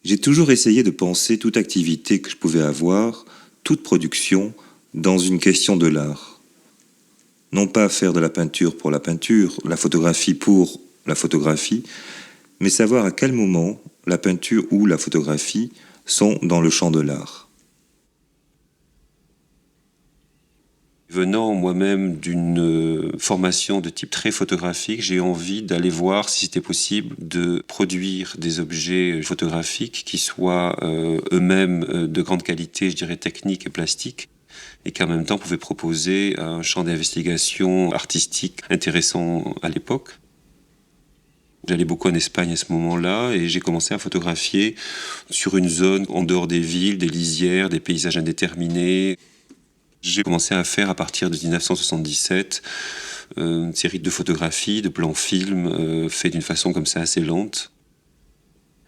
J'ai toujours essayé de penser toute activité que je pouvais avoir, toute production, dans une question de l'art. Non pas faire de la peinture pour la peinture, la photographie pour la photographie, mais savoir à quel moment la peinture ou la photographie sont dans le champ de l'art. Venant moi-même d'une formation de type très photographique, j'ai envie d'aller voir si c'était possible de produire des objets photographiques qui soient eux-mêmes de grande qualité, je dirais technique et plastique, et qui en même temps pouvaient proposer un champ d'investigation artistique intéressant à l'époque. J'allais beaucoup en Espagne à ce moment-là et j'ai commencé à photographier sur une zone en dehors des villes, des lisières, des paysages indéterminés. J'ai commencé à faire à partir de 1977 une série de photographies, de plans films faits d'une façon comme ça assez lente.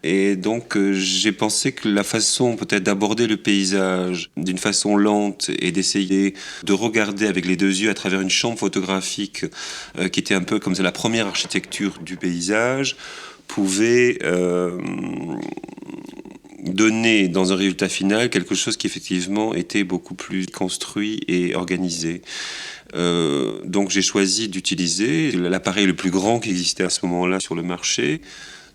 Et donc j'ai pensé que la façon peut-être d'aborder le paysage d'une façon lente et d'essayer de regarder avec les deux yeux à travers une chambre photographique qui était un peu comme la première architecture du paysage pouvait donner dans un résultat final quelque chose qui effectivement était beaucoup plus construit et organisé. Donc j'ai choisi d'utiliser l'appareil le plus grand qui existait à ce moment-là sur le marché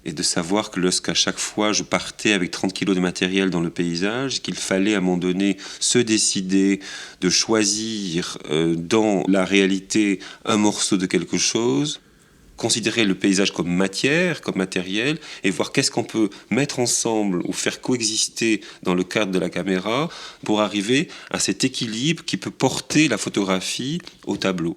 et de savoir que lorsqu'à chaque fois je partais avec 30 kilos de matériel dans le paysage, qu'il fallait à un moment donné se décider de choisir dans la réalité un morceau de quelque chose, considérer le paysage comme matière, comme matériel, et voir qu'est-ce qu'on peut mettre ensemble ou faire coexister dans le cadre de la caméra pour arriver à cet équilibre qui peut porter la photographie au tableau.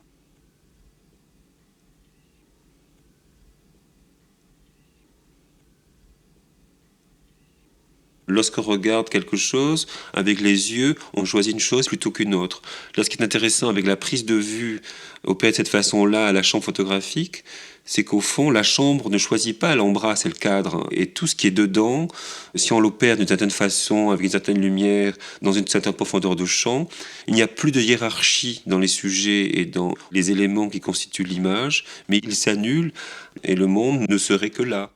Lorsqu'on regarde quelque chose, avec les yeux, on choisit une chose plutôt qu'une autre. Là, ce qui est intéressant avec la prise de vue opérée de cette façon-là à la chambre photographique, c'est qu'au fond, la chambre ne choisit pas, elle embrasse, elle cadre. Et tout ce qui est dedans, si on l'opère d'une certaine façon, avec une certaine lumière, dans une certaine profondeur de champ, il n'y a plus de hiérarchie dans les sujets et dans les éléments qui constituent l'image, mais ils s'annulent et le monde ne serait que là.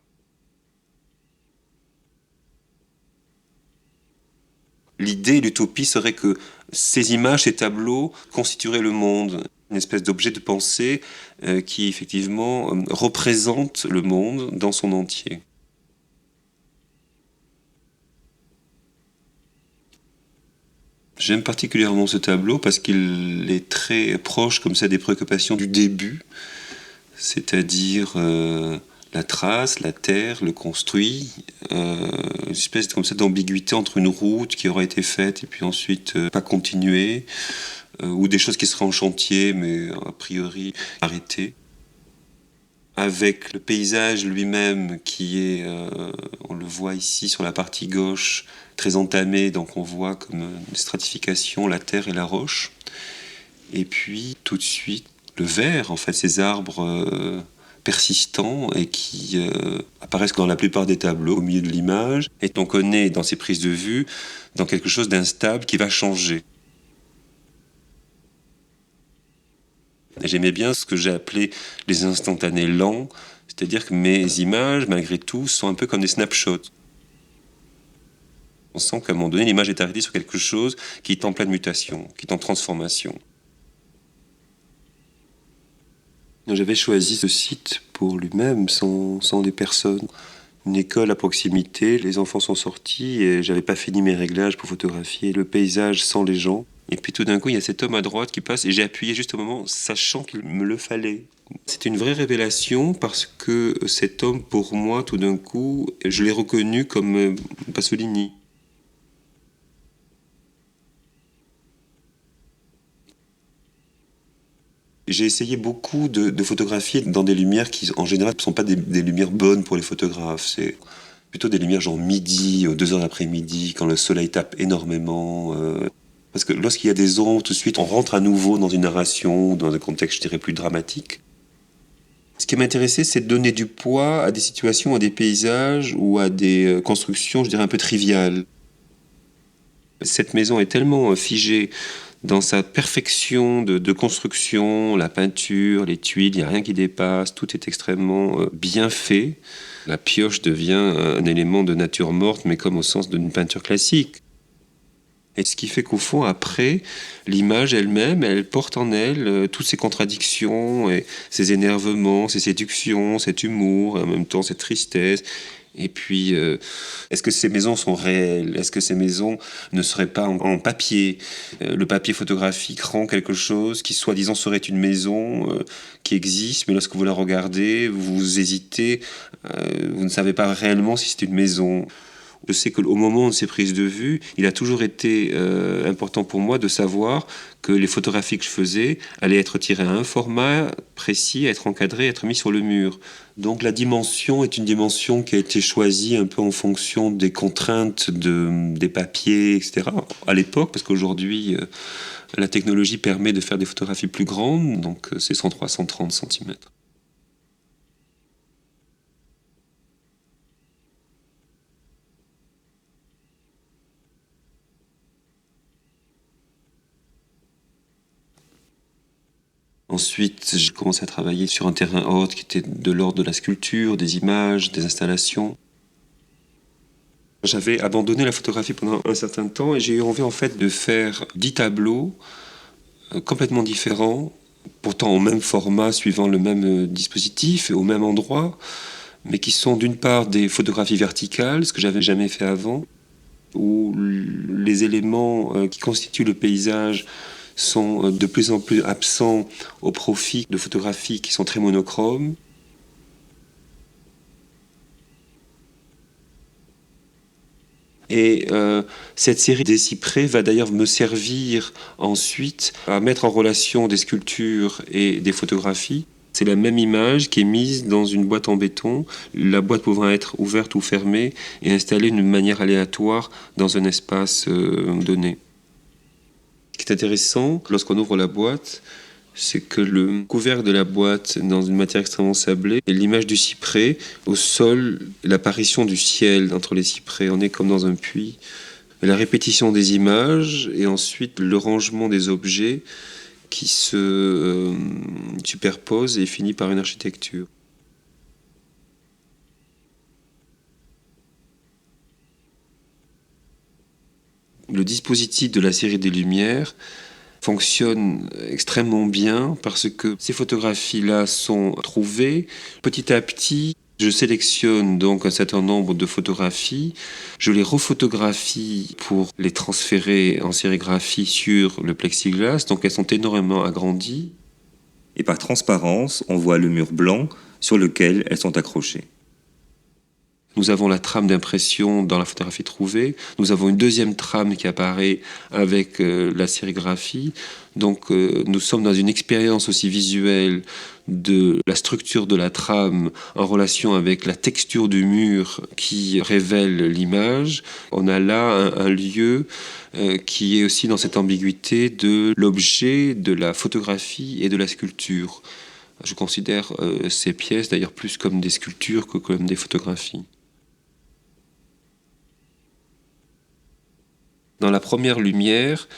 L'idée, l'utopie serait que ces images, ces tableaux constitueraient le monde, une espèce d'objet de pensée qui effectivement représente le monde dans son entier. J'aime particulièrement ce tableau parce qu'il est très proche comme ça des préoccupations du début, c'est-à-dire la trace, la terre, le construit, une espèce comme ça d'ambiguïté entre une route qui aurait été faite et puis ensuite pas continuée, ou des choses qui seraient en chantier mais a priori arrêtées. Avec le paysage lui-même qui est, on le voit ici sur la partie gauche, très entamé, donc on voit comme une stratification la terre et la roche. Et puis tout de suite le vert, en fait, ces arbres persistants et qui apparaissent dans la plupart des tableaux au milieu de l'image. Et on connaît dans ces prises de vue dans quelque chose d'instable qui va changer. Et j'aimais bien ce que j'ai appelé les instantanés lents, c'est-à-dire que mes images, malgré tout, sont un peu comme des snapshots. On sent qu'à un moment donné, l'image est arrêtée sur quelque chose qui est en pleine mutation, qui est en transformation. J'avais choisi ce site pour lui-même, sans les personnes. Une école à proximité, les enfants sont sortis et j'avais pas fini mes réglages pour photographier le paysage sans les gens. Et puis tout d'un coup, il y a cet homme à droite qui passe et j'ai appuyé juste au moment, sachant qu'il me le fallait. C'était une vraie révélation parce que cet homme, pour moi, tout d'un coup, je l'ai reconnu comme Pasolini. J'ai essayé beaucoup de photographier dans des lumières qui, en général, ne sont pas des lumières bonnes pour les photographes. C'est plutôt des lumières genre midi, 2 heures d'après-midi, quand le soleil tape énormément. Parce que lorsqu'il y a des ombres, tout de suite, on rentre à nouveau dans une narration, dans un contexte, je dirais, plus dramatique. Ce qui m'intéressait, c'est de donner du poids à des situations, à des paysages ou à des constructions, je dirais, un peu triviales. Cette maison est tellement figée dans sa perfection de construction, la peinture, les tuiles, il n'y a rien qui dépasse, tout est extrêmement bien fait. La pioche devient un élément de nature morte, mais comme au sens d'une peinture classique. Et ce qui fait qu'au fond, après, l'image elle-même, elle porte en elle toutes ces contradictions, et ces énervements, ces séductions, cet humour, et en même temps cette tristesse. Et puis, est-ce que ces maisons sont réelles? Est-ce que ces maisons ne seraient pas en papier? Le papier photographique rend quelque chose qui, soi-disant, serait une maison qui existe, mais lorsque vous la regardez, vous hésitez, vous ne savez pas réellement si c'est une maison. Je sais qu'au moment de ces prises de vue, il a toujours été important pour moi de savoir que les photographies que je faisais allaient être tirées à un format précis, être encadrées, être mis sur le mur. Donc la dimension est une dimension qui a été choisie un peu en fonction des contraintes des papiers, etc. À l'époque, parce qu'aujourd'hui, la technologie permet de faire des photographies plus grandes, donc c'est 103-130 cm. Ensuite, j'ai commencé à travailler sur un terrain autre qui était de l'ordre de la sculpture, des images, des installations. J'avais abandonné la photographie pendant un certain temps et j'ai eu envie en fait de faire 10 tableaux complètement différents, pourtant au même format, suivant le même dispositif et au même endroit, mais qui sont d'une part des photographies verticales, ce que j'avais jamais fait avant, où les éléments qui constituent le paysage sont de plus en plus absents au profit de photographies qui sont très monochromes. Et cette série des cyprès va d'ailleurs me servir ensuite à mettre en relation des sculptures et des photographies. C'est la même image qui est mise dans une boîte en béton, la boîte pouvant être ouverte ou fermée et installée d'une manière aléatoire dans un espace donné. Ce qui est intéressant, lorsqu'on ouvre la boîte, c'est que le couvercle de la boîte, dans une matière extrêmement sablée, et l'image du cyprès, au sol, l'apparition du ciel entre les cyprès, on est comme dans un puits. La répétition des images et ensuite le rangement des objets qui se superposent et finit par une architecture. Le dispositif de la série des Lumières fonctionne extrêmement bien parce que ces photographies-là sont trouvées petit à petit. Je sélectionne donc un certain nombre de photographies, je les rephotographie pour les transférer en sérigraphie sur le plexiglas, donc elles sont énormément agrandies. Et par transparence, on voit le mur blanc sur lequel elles sont accrochées. Nous avons la trame d'impression dans la photographie trouvée. Nous avons une deuxième trame qui apparaît avec la sérigraphie. Donc nous sommes dans une expérience aussi visuelle de la structure de la trame en relation avec la texture du mur qui révèle l'image. On a là un lieu qui est aussi dans cette ambiguïté de l'objet, de la photographie et de la sculpture. Je considère ces pièces d'ailleurs plus comme des sculptures que comme des photographies. Dans la première lumière,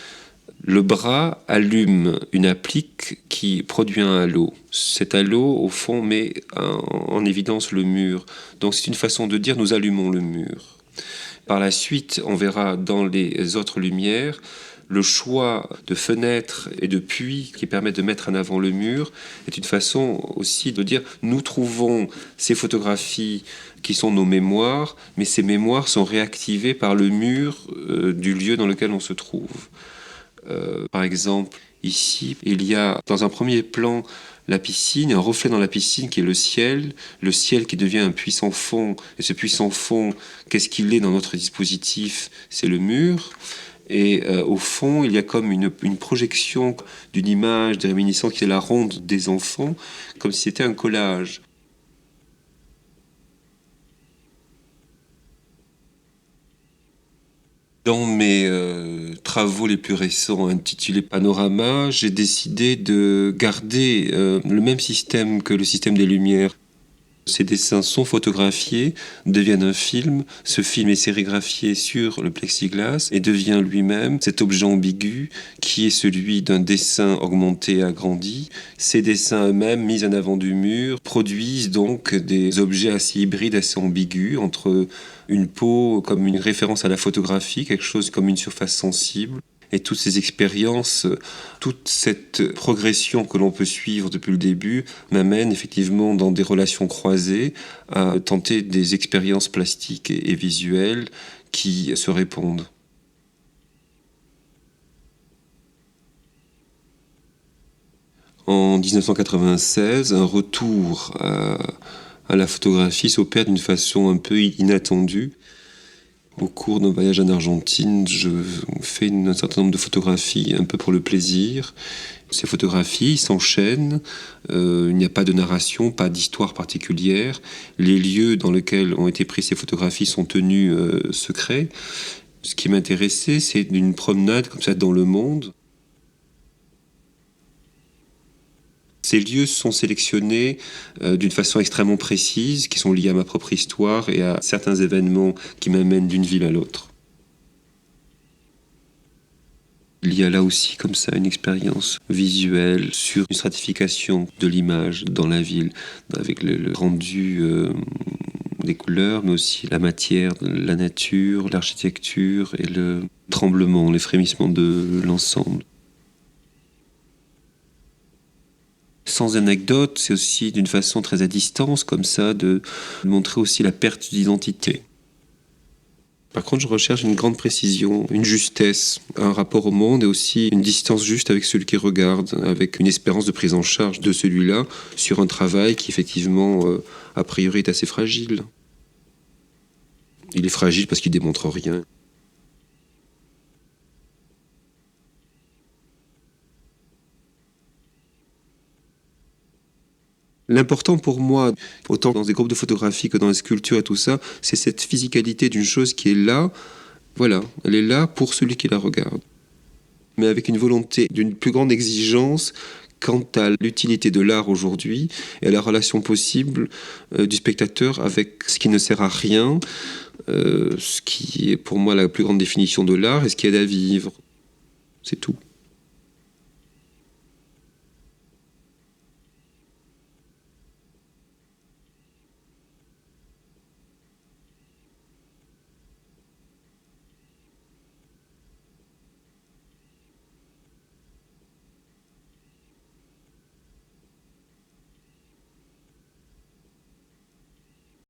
le bras allume une applique qui produit un halo. Cet halo, au fond, met en évidence le mur. Donc c'est une façon de dire nous allumons le mur. Par la suite, on verra dans les autres lumières le choix de fenêtres et de puits qui permettent de mettre en avant le mur est une façon aussi de dire nous trouvons ces photographies qui sont nos mémoires, mais ces mémoires sont réactivées par le mur du lieu dans lequel on se trouve. Par exemple, ici, il y a dans un premier plan la piscine, un reflet dans la piscine qui est le ciel qui devient un puissant fond, et ce puissant fond, qu'est-ce qu'il est dans notre dispositif? C'est le mur. Et au fond, il y a comme une projection d'une image, des réminiscences qui est la ronde des enfants, comme si c'était un collage. Dans mes travaux les plus récents intitulés Panorama, j'ai décidé de garder le même système que le système des Lumières. Ces dessins sont photographiés, deviennent un film. Ce film est sérigraphié sur le plexiglas et devient lui-même cet objet ambigu qui est celui d'un dessin augmenté et agrandi. Ces dessins eux-mêmes, mis en avant du mur, produisent donc des objets assez hybrides, assez ambigus, entre une peau comme une référence à la photographie, quelque chose comme une surface sensible. Et toutes ces expériences, toute cette progression que l'on peut suivre depuis le début m'amène effectivement dans des relations croisées à tenter des expériences plastiques et visuelles qui se répondent. En 1996, un retour à la photographie s'opère d'une façon un peu inattendue. Au cours d'un voyage en Argentine, je fais un certain nombre de photographies, un peu pour le plaisir. Ces photographies s'enchaînent, il n'y a pas de narration, pas d'histoire particulière. Les lieux dans lesquels ont été prises ces photographies sont tenus secrets. Ce qui m'intéressait, c'est d'une promenade comme ça dans le monde. Ces lieux sont sélectionnés d'une façon extrêmement précise, qui sont liés à ma propre histoire et à certains événements qui m'amènent d'une ville à l'autre. Il y a là aussi comme ça une expérience visuelle sur une stratification de l'image dans la ville, avec le rendu des couleurs, mais aussi la matière, la nature, l'architecture et le tremblement, les frémissements de l'ensemble. Sans anecdote, c'est aussi d'une façon très à distance, comme ça, de montrer aussi la perte d'identité. Par contre, je recherche une grande précision, une justesse, un rapport au monde et aussi une distance juste avec celui qui regarde, avec une espérance de prise en charge de celui-là sur un travail qui, effectivement, a priori, est assez fragile. Il est fragile parce qu'il démontre rien. L'important pour moi, autant dans des groupes de photographie que dans la sculpture et tout ça, c'est cette physicalité d'une chose qui est là. Voilà, elle est là pour celui qui la regarde. Mais avec une volonté d'une plus grande exigence quant à l'utilité de l'art aujourd'hui et à la relation possible du spectateur avec ce qui ne sert à rien, ce qui est pour moi la plus grande définition de l'art et ce qui aide à vivre. C'est tout.